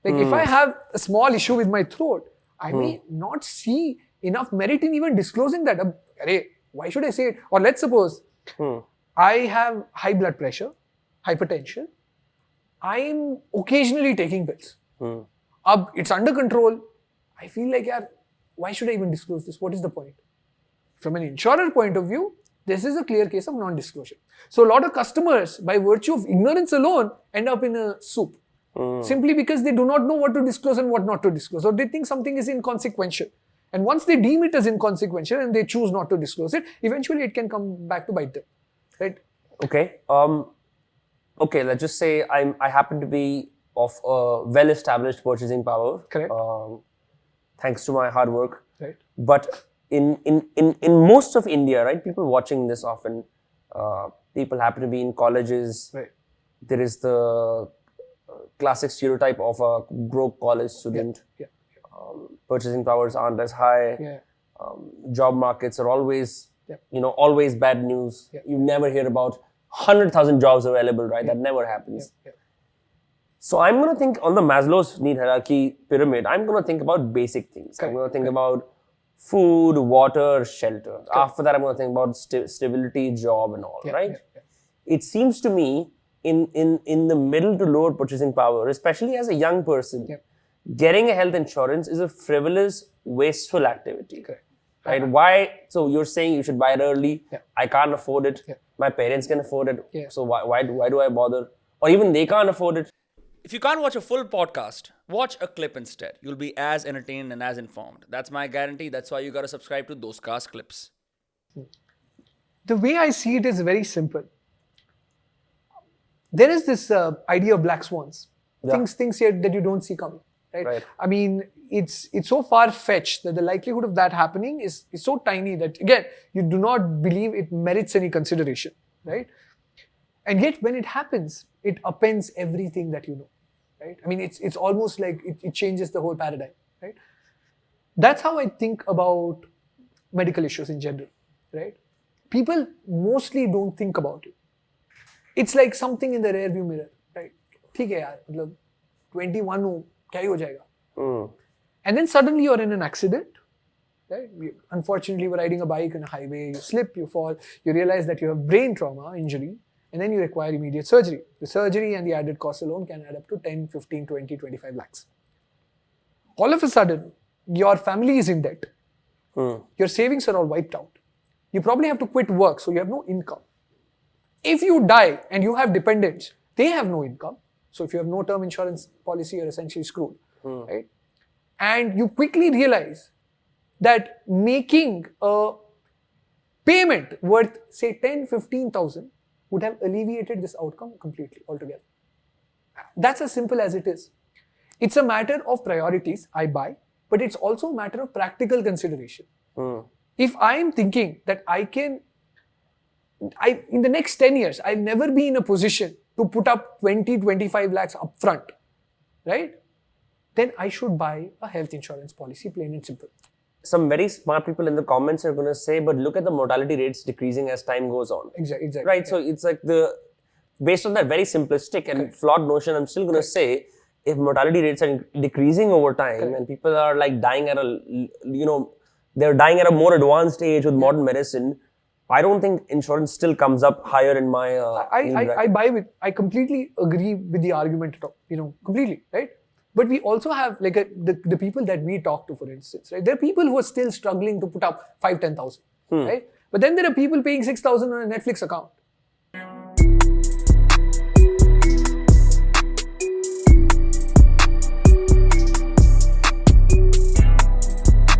Like if I have a small issue with my throat, I may not see enough merit in even disclosing that. Arey, why should I say it? Or let's suppose I have high blood pressure, hypertension. I'm occasionally taking pills. It's under control. I feel like, yaar, why should I even disclose this? What is the point? From an insurer point of view, this is a clear case of non-disclosure. So a lot of customers, by virtue of ignorance alone, end up in a soup. Simply because they do not know what to disclose and what not to disclose. Or they think something is inconsequential. And once they deem it as inconsequential and they choose not to disclose it, eventually it can come back to bite them. Right? Okay. Okay, let's just say I happen to be of a well-established purchasing power. Correct. Thanks to my hard work. Right. But in most of India, right, people watching this often, people happen to be in colleges. Right. There is the classic stereotype of a broke college student. Yeah. Purchasing powers aren't as high. Yeah. Job markets are always, Yeah. Always bad news. Yeah. You never hear about 100,000 jobs available, right? That never happens. Yeah. So I'm going to think on the Maslow's need hierarchy pyramid, I'm going to think about basic things. Correct. I'm going to think about food, water, shelter. Correct. After that, I'm going to think about stability, job and all, right? Yeah. It seems to me in the middle to lower purchasing power, especially as a young person, getting a health insurance is a frivolous, wasteful activity. Correct. Right? Why? So you're saying you should buy it early. Yeah. I can't afford it. Yeah. My parents can afford it. Yeah. So why do I bother? Or even they can't afford it. If you can't watch a full podcast, watch a clip instead. You'll be as entertained and as informed. That's my guarantee. That's why you got to subscribe to Dostcast Clips. The way I see it is very simple. There is this idea of black swans. Yeah. Things here that you don't see coming. Right? I mean, it's so far-fetched that the likelihood of that happening is so tiny that, again, you do not believe it merits any consideration. Right? And yet, when it happens, it upends everything that you know. Right? I mean, it's almost like it changes the whole paradigm. Right? That's how I think about medical issues in general. Right? People mostly don't think about it. It's like something in the rear view mirror. Right? ठीक है यार, मतलब 21 हूँ, क्या ही हो जाएगा? And then suddenly you're in an accident. Right? Unfortunately, you're riding a bike on a highway, you slip, you fall, you realize that you have brain trauma, injury, and then you require immediate surgery. The surgery and the added costs alone can add up to 10, 15, 20, 25 lakhs. All of a sudden, your family is in debt. Your savings are all wiped out. You probably have to quit work, so you have no income. If you die and you have dependents, they have no income. So if you have no term insurance policy, you're essentially screwed. Right? And you quickly realize that making a payment worth, say, 10, 15,000 would have alleviated this outcome completely, altogether. That's as simple as it is. It's a matter of priorities, I buy, but it's also a matter of practical consideration. If I'm thinking that in the next 10 years, I'll never be in a position to put up 20, 25 lakhs upfront, right? Then I should buy a health insurance policy, plain and simple. Some very smart people in the comments are going to say, but look at the mortality rates decreasing as time goes on. Exactly. Right, so it's like based on that very simplistic and flawed notion, I'm still going to say, if mortality rates are decreasing over time and people are like dying at they're dying at a more advanced age with modern medicine, I don't think insurance still comes up higher in my I completely agree with the argument, completely, right? But we also have like the people that we talk to, for instance, right? There are people who are still struggling to put up 5,000-10,000, right? But then there are people paying 6,000 on a Netflix account,